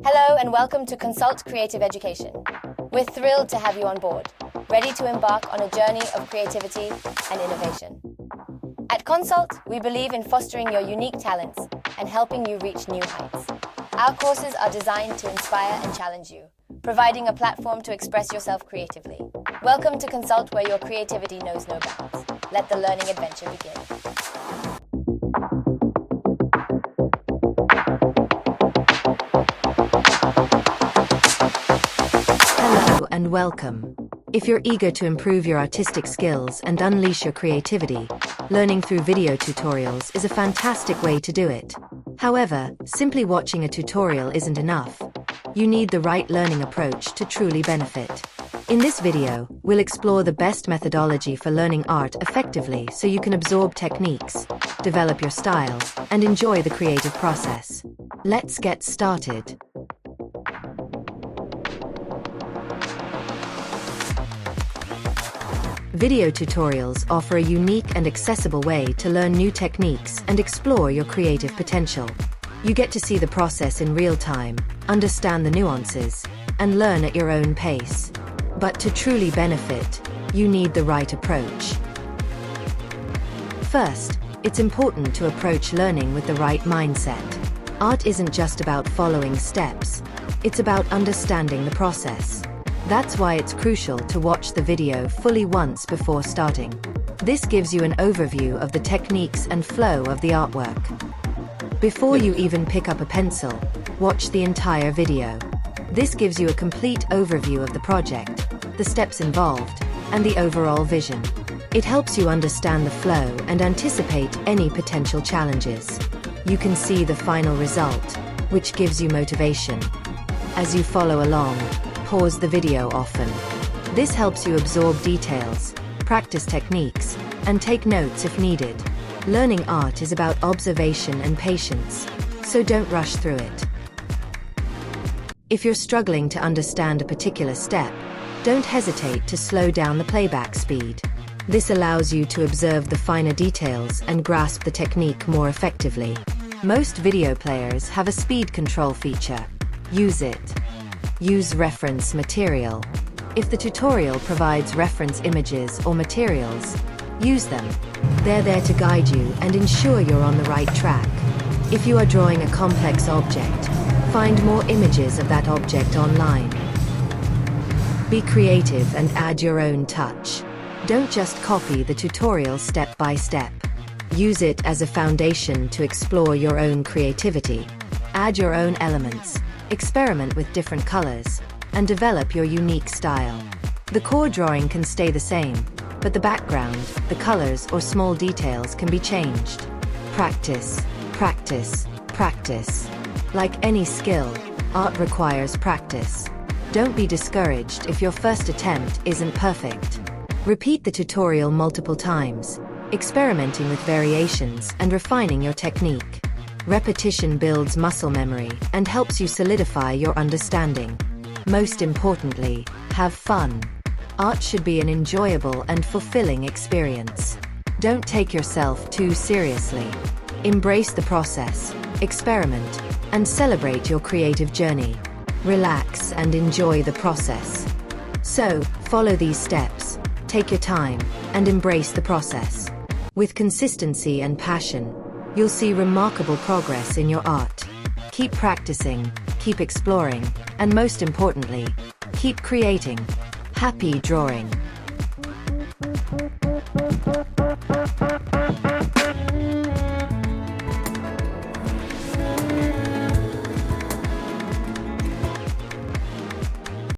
Hello and welcome to Konsult Creative Education. We're thrilled to have you on board, ready to embark on a journey of creativity and innovation. At Konsult, we believe in fostering your unique talents and helping you reach new heights. Our courses are designed to inspire and challenge you, providing a platform to express yourself creatively. Welcome to Konsult, where your creativity knows no bounds. Let the learning adventure begin. Hello and welcome. If you're eager to improve your artistic skills and unleash your creativity, learning through video tutorials is a fantastic way to do it. However, simply watching a tutorial isn't enough. You need the right learning approach to truly benefit. In this video, we'll explore the best methodology for learning art effectively so you can absorb techniques, develop your style, and enjoy the creative process. Let's get started. Video tutorials offer a unique and accessible way to learn new techniques and explore your creative potential. You get to see the process in real time, understand the nuances, and learn at your own pace. But to truly benefit, you need the right approach. First, it's important to approach learning with the right mindset. Art isn't just about following steps, it's about understanding the process. That's why it's crucial to watch the video fully once before starting. This gives you an overview of the techniques and flow of the artwork. Before you even pick up a pencil, watch the entire video. This gives you a complete overview of the project, the steps involved, and the overall vision. It helps you understand the flow and anticipate any potential challenges. You can see the final result, which gives you motivation. As you follow along, pause the video often. This helps you absorb details, practice techniques, and take notes if needed. Learning art is about observation and patience, so don't rush through it. If you're struggling to understand a particular step, don't hesitate to slow down the playback speed. This allows you to observe the finer details and grasp the technique more effectively. Most video players have a speed control feature. Use it. Use reference material. If the tutorial provides reference images or materials, use them. They're there to guide you and ensure you're on the right track. If you are drawing a complex object, find more images of that object online. Be creative and add your own touch. Don't just copy the tutorial step by step. Use it as a foundation to explore your own creativity. Add your own elements. Experiment with different colors, and develop your unique style. The core drawing can stay the same, but the background, the colors, or small details can be changed. Practice, practice, practice. Like any skill, art requires practice. Don't be discouraged if your first attempt isn't perfect. Repeat the tutorial multiple times, experimenting with variations and refining your technique. Repetition builds muscle memory and helps you solidify your understanding. Most importantly, have fun. Art should be an enjoyable and fulfilling experience. Don't take yourself too seriously. Embrace the process, experiment, and celebrate your creative journey. Relax and enjoy the process. So, follow these steps, take your time, and embrace the process. With consistency and passion, you'll see remarkable progress in your art. Keep practicing, keep exploring, and most importantly, keep creating. Happy drawing!